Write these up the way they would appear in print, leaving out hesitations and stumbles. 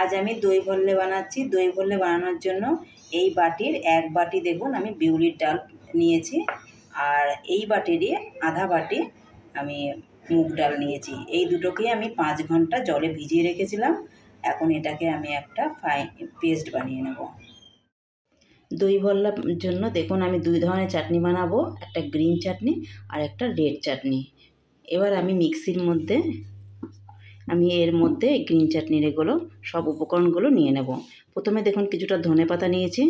আজ আমি দই ভল্লে বানাচ্ছি। দই ভল্লে বানানোর জন্য এই বাটির 1 বাটি দেখুন আমি বিউলির ডাল নিয়েছি, আর এই বাটিরই আধা বাটি আমি মুগ ডাল নিয়েছি। এই দুটোকেই আমি 5 ঘন্টা জলে ভিজিয়ে রেখেছিলাম। এখন এটাকে আমি একটা ফাইন পেস্ট বানিয়ে নেব। দই ভল্লার জন্য দেখুন আমি 2 ধরনের চাটনি বানাবো, একটা গ্রিন চাটনি আর একটা রেড চাটনি। এবার আমি মিক্সির মধ্যে এর মধ্যে গ্রিন চাটনির এগুলো সব উপকরণগুলো নিয়ে নেব। প্রথমে দেখুন কিছুটা ধনেপাতা নিয়েছি,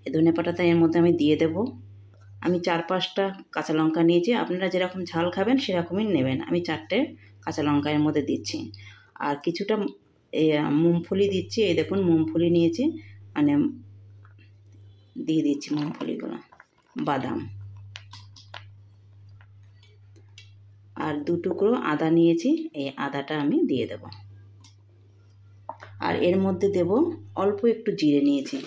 এই ধনেপাতাটা এর মধ্যে আমি দিয়ে দেব। আমি 4-5টা কাঁচা লঙ্কা নিয়েছি, আপনারা যেরকম ঝাল খাবেন সেরকমই নেবেন। আমি 4টে কাঁচা লঙ্কা এর মধ্যে দিচ্ছি, আর কিছুটা মুংফলি দিচ্ছি। এই দেখুন মুংফলি নিয়েছি, মানে দিয়ে দিচ্ছি মুংফলিগুলো, বাদাম, আর 2 টুকরো আদা নিয়েছি, এই আদাটা আমি দিয়ে দেব। আর এর মধ্যে দেব অল্প একটু জিরে নিয়েছি,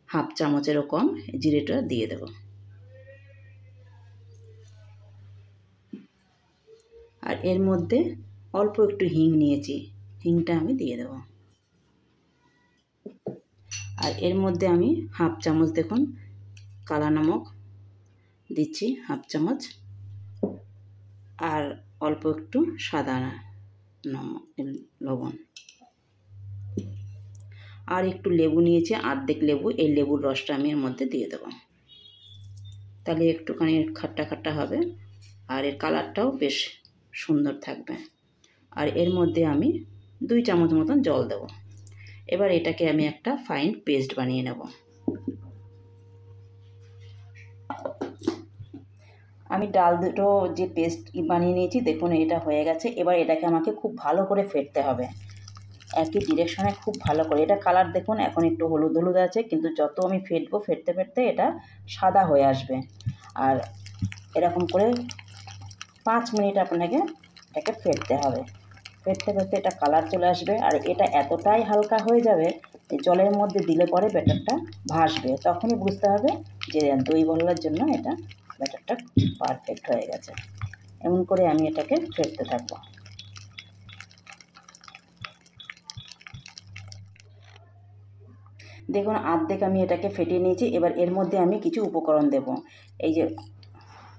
1/2 চামচেরও কম জিরেটা দিয়ে দেব। আর এর মধ্যে অল্প একটু হিং নিয়েছি, হিংটা আমি দিয়ে দেব। আর এর মধ্যে আমি 1/2 চামচ দেখুন কালা নমক দিচ্ছি, 1/2 চামচ, আর অল্প একটু সাদা লবণ, আর একটু লেবু নিয়েছি, অর্ধেক লেবু, এই লেবুর রসটা আমি এর মধ্যে দিয়ে দেব। তাহলে একটুখানি খাট্টা খাট্টা হবে, আর এর কালারটাও বেশ সুন্দর থাকবে। আর এর মধ্যে আমি 2 চামচ মতন জল দেব। এবার এটাকে আমি একটা ফাইন পেস্ট বানিয়ে নেব। আমি ডাল দুটো যে পেস্ট বানিয়ে নিয়েছি দেখুন এটা হয়ে গেছে। এবার এটাকে আমাকে খুব ভালো করে ফেটতে হবে, একই ডিরেকশনে খুব ভালো করে। এটা কালার দেখুন এখন একটু হলুদ হলুদ আছে, কিন্তু যত আমি ফেটবো ফেটতে ফেটতে এটা সাদা হয়ে আসবে। আর এরকম করে 5 মিনিট আপনাকে এটাকে ফেটতে হবে। ফেটতে ফেটতে এটা কালার চলে আসবে, আর এটা এতটাই হালকা হয়ে যাবে যে জলের মধ্যে দিলে পরে ব্যাটারটা ভাসবে। তখনই বুঝতে হবে যে দই ভল্লার জন্য এটা ব্যাটারটা পারফেক্ট হয়ে গেছে। এমন করে আমি এটাকে ফেটতে থাকবো। দেখুন অর্ধেক আমি এটাকে ফেটিয়ে নিয়েছি। এবার এর মধ্যে আমি কিছু উপকরণ দেব। এই যে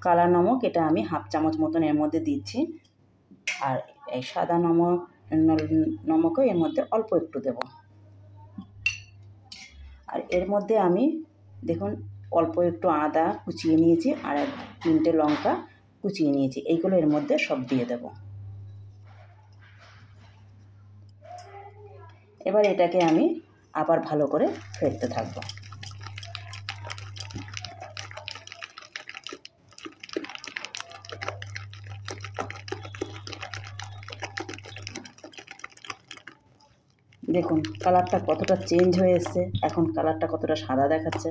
কালা নমক, এটা আমি 1/2 চামচ মতন এর মধ্যে দিচ্ছি, আর এই সাদা নমকও এর মধ্যে অল্প একটু দেব। আর এর মধ্যে আমি দেখুন অল্প একটু আদা কুচিয়ে নিয়েছি, আর 3টে লঙ্কা কুচিয়ে নিয়েছি, এইগুলো এর মধ্যে সব দিয়ে দেব। এবার এটাকে আমি আবার ভালো করে ফেটতে থাকবো। দেখুন কালারটা কতটা চেঞ্জ হয়ে এসছে, এখন কালারটা কতটা সাদা দেখাচ্ছে।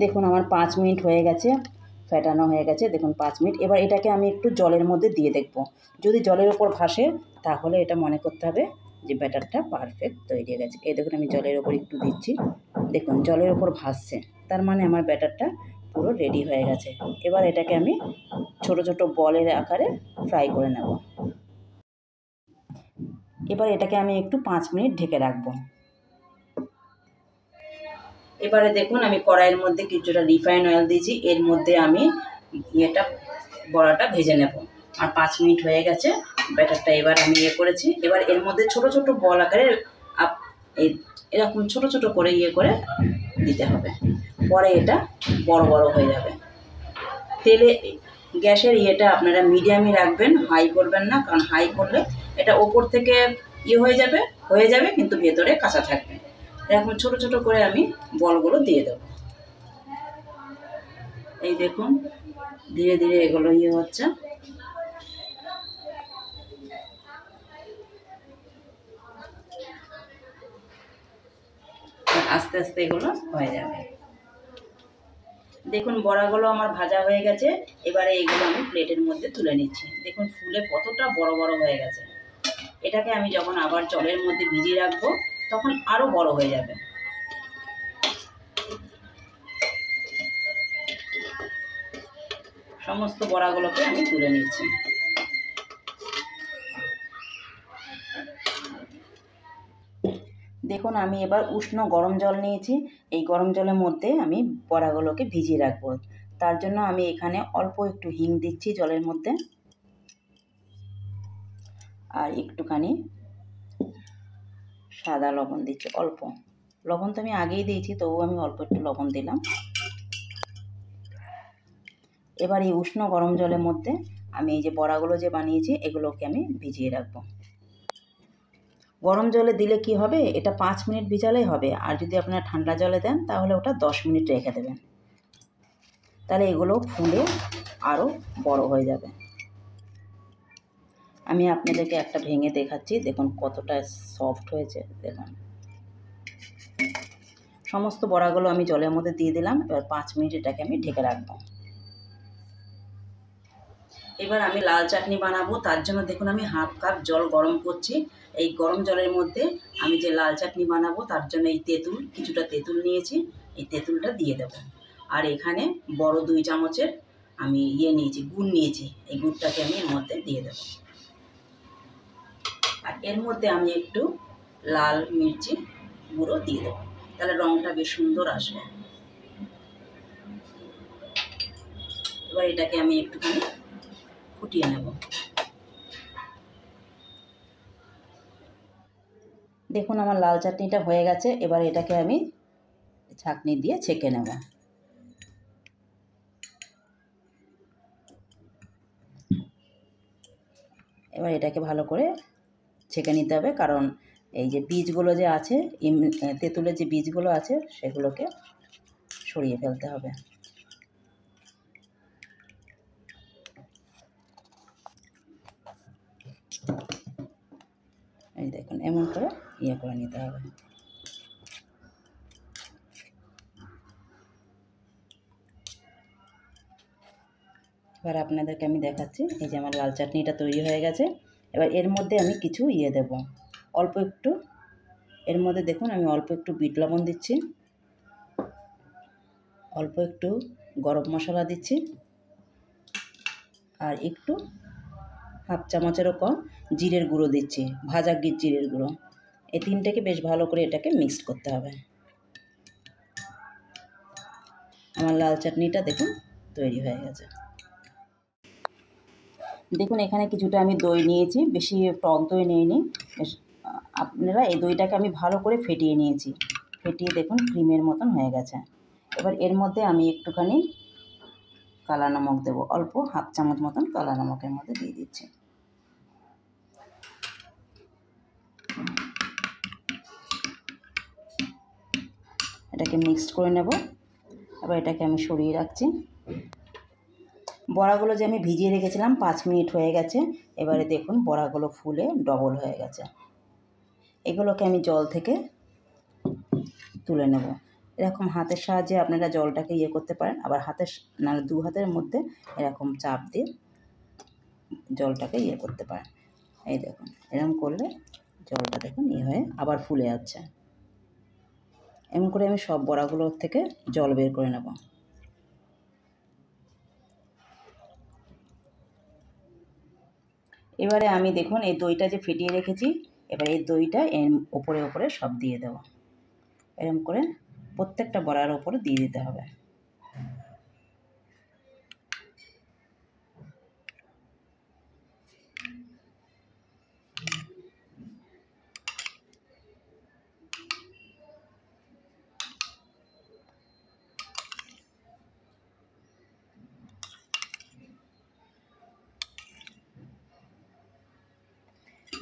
দেখুন আমার 5 মিনিট হয়ে গেছে, ফেটানো হয়ে গেছে দেখুন 5 মিনিট। এবার এটাকে আমি একটু জলের মধ্যে দিয়ে দেখব, যদি জলের ওপর ভাসে তাহলে এটা মনে করতে হবে যে ব্যাটারটা পারফেক্ট তৈরি হয়ে গেছে। এই দেখুন আমি জলের ওপর একটু দিচ্ছি, দেখুন জলের ওপর ভাসছে, তার মানে আমার ব্যাটারটা পুরো রেডি হয়ে গেছে। এবার এটাকে আমি ছোট ছোট বলের আকারে ফ্রাই করে নেব। এবার এটাকে আমি একটু 5 মিনিট ঢেকে রাখবো। এবারে দেখুন আমি কড়াইয়ের মধ্যে কিছুটা রিফাইন অয়েল দিয়েছি, এর মধ্যে আমি বড়াটা ভেজে নেব। আর 5 মিনিট হয়ে গেছে ব্যাটারটা, এবার আমি করেছি। এবার এর মধ্যে ছোট ছোট বল আকারে এরকম ছোট ছোট করে করে দিতে হবে, পরে এটা বড় বড় হয়ে যাবে। তেলে গ্যাসের আপনারা মিডিয়ামই রাখবেন, হাই করবেন না, কারণ হাই করলে এটা ওপর থেকে হয়ে যাবে কিন্তু ভেতরে কাঁচা থাকবে। এরকম ছোট ছোট করে আমি বলগুলো দিয়ে দেব। এই দেখুন ধীরে ধীরে এগুলো হচ্ছে, আস্তে আস্তে এগুলো হয়ে যাবে। দেখুন বড়াগুলো আমার ভাজা হয়ে গেছে। এবারে এগুলো আমি প্লেটের মধ্যে তুলে নিচ্ছি। দেখুন ফুলে কতটা বড় বড় হয়ে গেছে। এটাকে আমি যখন আবার জলের মধ্যে ভিজিয়ে রাখবো তখন আরো বড় হয়ে যাবে। সমস্ত বড়াগুলোকে আমি তুলে নিচ্ছি। দেখুন আমি এবার উষ্ণ গরম জল নিয়েছি। এই গরম জলের মধ্যে আমি বড়াগুলোকে ভিজিয়ে রাখবো। তার জন্য আমি এখানে অল্প একটু হিং দিচ্ছি জলের মধ্যে, আর একটুখানি সাদা লবণ দিচ্ছি অল্প। লবণ তো আমি আগেই দিয়েছি, তবুও আমি অল্প একটু লবণ দিলাম। এবার এই উষ্ণ গরম জলের মধ্যে আমি এই যে বড়াগুলো যে বানিয়েছি এগুলোকে আমি ভিজিয়ে রাখবো। গরম জলে দিলে কি হবে, এটা 5 মিনিট ভিজালেই হবে। আর যদি আপনারা ঠান্ডা জলে দেন তাহলে ওটা 10 মিনিট রেখে দেবেন, তাহলে এগুলো ফুলে আরও বড় হয়ে যাবে। আমি আপনাদেরকে একটা ভেঙে দেখাচ্ছি, দেখুন কতটা সফট হয়েছে। দেখুন সমস্ত বড়াগুলো আমি জলের মধ্যে দিয়ে দিলাম। এবার 5 মিনিট এটাকে আমি ঢেকে রাখবো। এবার আমি লাল চাটনি বানাবো। তার জন্য দেখুন আমি হাফ কাপ জল গরম করছি। এই গরম জলের মধ্যে আমি যে লাল চাটনি বানাবো তার জন্য এই কিছুটা তেঁতুল নিয়েছি, এই তেঁতুলটা দিয়ে দেবো। আর এখানে বড় 2 চামচের আমি নিয়েছি, গুড় নিয়েছি। এই গুড়টাকে আমি এর মধ্যে দিয়ে দেবো। আর এর মধ্যে আমি একটু লাল মির্চি গুঁড়ো দিয়ে দেবো, তাহলে রঙটা বেশ সুন্দর আসবে। এবার এটাকে আমি একটুখানি ফুটিয়ে নেব। দেখুন আমার লাল চাটনিটা হয়ে গেছে। এবার এটাকে আমি ছাঁকনি দিয়ে ছেঁকে নেব। এবার এটাকে ভালো করে ছেঁকে নিতে হবে, কারণ এই যে বীজগুলো যে আছে, তেঁতুলের যে বীজগুলো আছে সেগুলোকে সরিয়ে ফেলতে হবে। এই দেখুন এমন করে করে নিতে হবে। এবার আপনাদেরকে আমি দেখাচ্ছি, এই যে আমার লাল চাটনিটা তৈরি হয়ে গেছে। এবার এর মধ্যে আমি কিছু দেব, অল্প একটু। এর মধ্যে দেখুন আমি অল্প একটু বিট লবণ দিচ্ছি, অল্প একটু গরম মশলা দিচ্ছি, আর একটু হাফ চামচেরও কম জিরের গুঁড়ো দিচ্ছি, ভাজা জিরের গুঁড়ো। এই তিনটাকে বেশ ভালো করে এটাকে মিক্সড করতে হবে। আমার লাল চাটনিটা দেখুন তৈরি হয়ে গেছে। দেখুন এখানে কিছুটা আমি দই নিয়েছি, বেশি টক দই নিইনি। আপনারা এই দইটাকে আমি ভালো করে ফেটিয়ে নিয়েছি, ফেটিয়ে দেখুন ক্রিমের মতন হয়ে গেছে। এবার এর মধ্যে আমি একটুখানি কালা নমক দেবো, অল্প হাফ চামচ মতন কালা নমকের মধ্যে দিয়ে দিচ্ছি। এটাকে মিক্সড করে নেব। এবার এটাকে আমি সরিয়ে রাখছি। বড়াগুলো যে আমি ভিজিয়ে রেখেছিলাম 5 মিনিট হয়ে গেছে। এবারে দেখুন বড়াগুলো ফুলে ডবল হয়ে গেছে। এগুলোকে আমি জল থেকে তুলে নেব। এরকম হাতের সাহায্যে আপনারা জলটাকে করতে পারেন, আবার নাহলে 2 হাতের মধ্যে এরকম চাপ দিয়ে জলটাকে করতে পারেন। এই দেখুন এরকম করলে জলটা দেখুন হয়ে আবার ফুলে যাচ্ছে। এমন করে আমি সব বড়াগুলোর থেকে জল বের করে নেব। এবারে আমি দেখুন এই দইটা যে ফেটিয়ে রেখেছি, এবার এই দইটা এর ওপরে সব দিয়ে দেবো। এরকম করে প্রত্যেকটা বড়ার ওপরে দিয়ে দিতে হবে।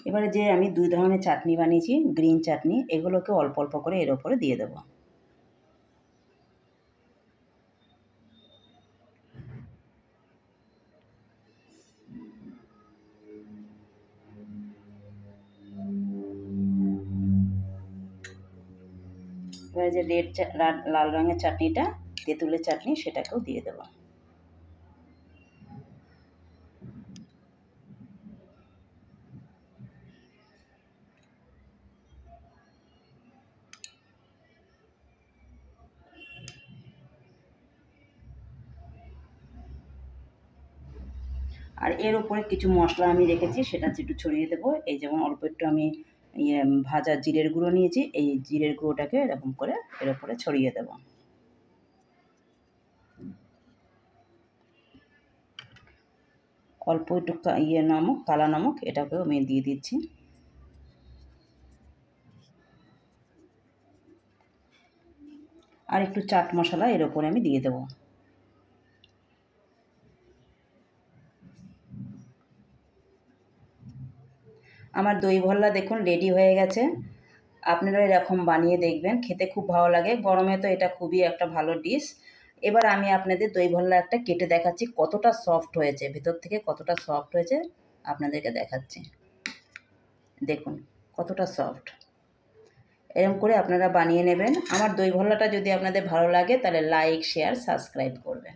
এবারে যে আমি 2 ধরনের চাটনি বানিয়েছি, গ্রিন চাটনি, এগুলোকে অল্প অল্প করে এর ওপরে দিয়ে দেবো। এবারে যে লাল রঙের চাটনিটা, তেঁতুলের চাটনি, সেটাকেও দিয়ে দেবো। আর এর ওপরে কিছু মশলা আমি রেখেছি, সেটা একটু ছড়িয়ে দেবো। এই যেমন অল্প একটু আমি ভাজা জিরের গুঁড়ো নিয়েছি, এই জিরের গুঁড়োটাকে এরকম করে এর উপরে ছড়িয়ে দেব। অল্প একটু নমক, কালা নমক, এটাকেও আমি দিয়ে দিচ্ছি। আর একটু চাট মশলা এর উপরে আমি দিয়ে দেবো। আমার দই ভল্লা দেখুন রেডি হয়ে গেছে। আপনারা এরকম বানিয়ে দেখবেন, খেতে খুব ভালো লাগে। গরমে তো এটা খুবই একটা ভালো ডিশ। এবার আমি আপনাদের দই ভল্লা একটা কেটে দেখাচ্ছি কতটা সফট হয়েছে, ভেতর থেকে কতটা সফট হয়েছে আপনাদেরকে দেখাচ্ছি। দেখুন কতটা সফট। এরকম করে আপনারা বানিয়ে নেবেন। আমার দই ভল্লাটা যদি আপনাদের ভালো লাগে তাহলে লাইক, শেয়ার, সাবস্ক্রাইব করবেন।